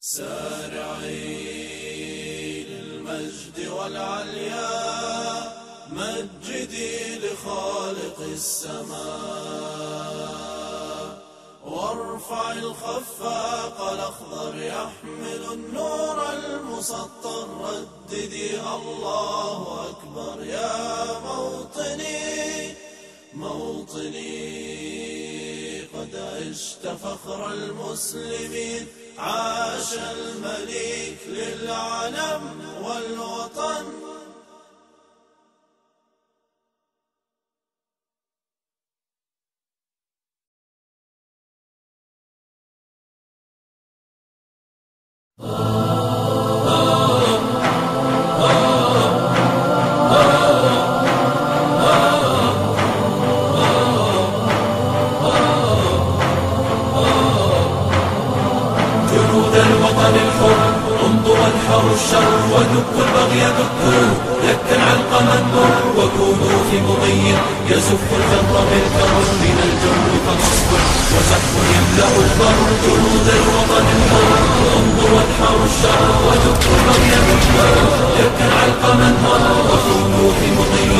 سارعي للمجد والعليا، مجدي لخالق السماء، وارفع الخفاق الأخضر يحمل النور المسطر، رددي الله أكبر يا موطني موطني. قد عشت فخر المسلمين، عاش المليك للعلم والوطن. الوطن الحر امضوا وانحروا الشر، ودكوا البغي دكوا، لكا علقم النور، وكونوا في مضي يزف الفر بالكر، من الجو فمصبر وسحب يملأ البر. جنود الوطن الحر امضوا وانحروا الشر، ودكوا البغي دكوا، لكا علقم النور، وكونوا في مضي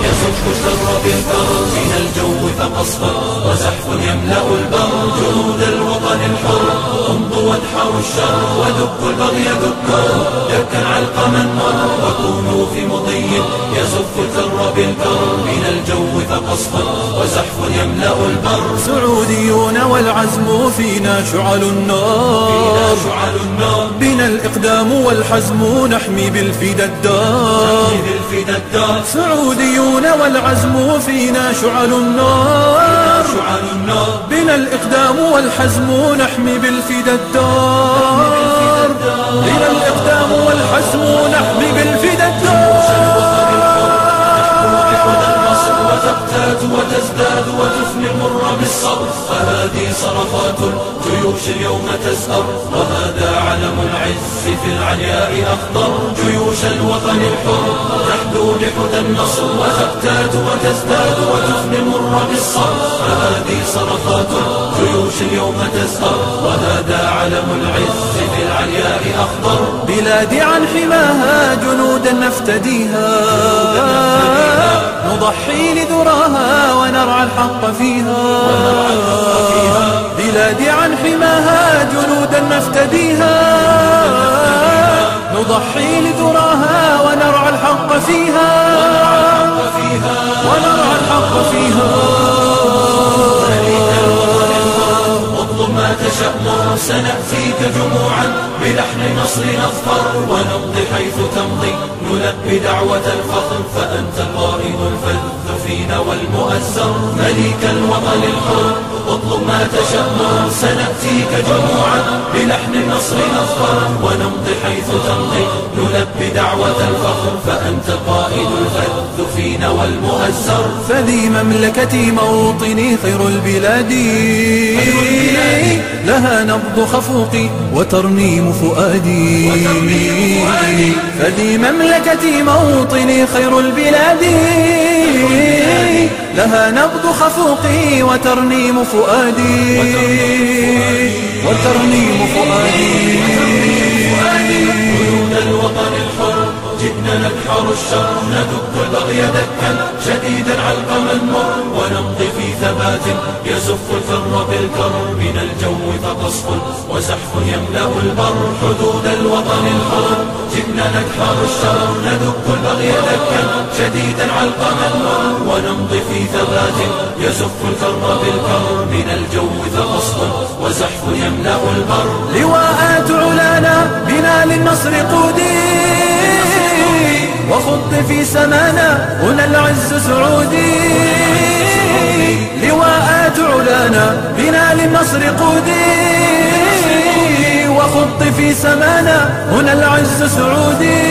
يزف الفر بالكر، من الجو فمصبر وسحب يملأ البر. جنود الوطن الحر امضوا وانحروا الشر، ودكوا البغي دكوا، لكا علقما مر، وكونوا في مضي يزف الفر بالكر، من الجو فقصف وزحف يملأ البر. سعوديون والعزم فينا شعل النار، بنا الإقدام والحزم نحمي بالفدا الدار. سعوديون والعزم فينا شعل النار، بنا الإقدام والحزم نحمي بالفدا الدار. بنا الإقدام والحزم نحمي بالفدا الدار. وتقتات وتزداد وتفني المر بالصبر، فهذه صرخات الجيوش اليوم تزهر، وهذا علم العز في العلياء أخضر. جيوش الوطن الحر تحدو بحدى النصر، وتقتات وتزداد وتفني المر بالصبر، فهذه صرخات الجيوش اليوم تزهر، وهذا علم العز في العلياء أخضر. بلادي عن حماها جنودا نفتديها، نضحي لذراها ونرعى الحق فيها. بلادي عن حماها جنودا نفتديها، نضحي لذراها ونرعى الحق فيها. ونرعى الحق فيها. واطلب ما تشأ مر، سنأتيك جموعا بلحن النصر نظفر، ونمضي حيث تمضي نلبي دعوة الفخر، فأنت القائد الفذ فينا والمؤزر. مليك الوطن الحر اطلب ما تشأ مر، سنأتيك جموعا بلحن النصر نظفر، ونمضي حيث تمضي نلبي دعوة الفخر، فأنت القائد الفذ فينا والمؤزر. فذي مملكتي موطني خير البلاد، لها نبض خفوقي وترنيم فؤادي. فذي مملكتي موطني خير البلاد، لها نبض خفوقي وترنيم فؤادي. وترنيم فؤادي. جنود الوطن الحر جئنا نكحر الشر، ندك البغي دكا شديدا علقما مر، ونمضي في ثبات يزف الفر بالكر، من الجو فقصف وزحف يملأ البر. حدود الوطن الحر جئنا نكحر الشر، ندك البغي دكا شديدا علقما مر، ونمضي في ثبات يزف الفر بالكر، من الجو فقصف وزحف يملأ البر. لواءات علانا بنا للنصر قودي، وخط في سمانا هنا العز سعودي. لواءات علانا بنا للنصر قودي، وخط في سمانا هنا العز سعودي.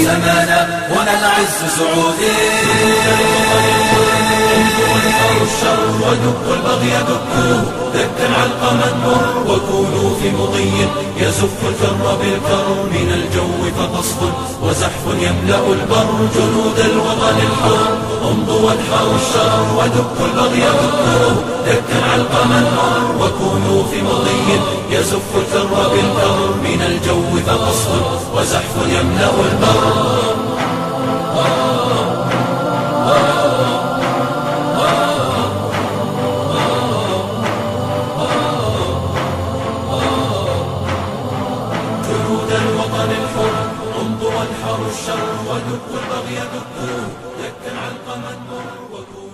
سمانا هنا العز سعودي. الشر ودكوا البغي دكوه، دكا علقما مر وكونوا في مضي يزف الفر بالكر. من الجو فقصف وزحف يملأ البر، جنود الوطن الحر امضوا وادحروا الشر ودكوا البغي دكوه، دكا علقما مر وكونوا في مضي يزف الفر بالكر. من الجو فقصف وزحف يملأ البر. جنود الوطن الحر امضوا وادحروا الشر ودكوا البغي دكوه، دكا علقما مر وكونوا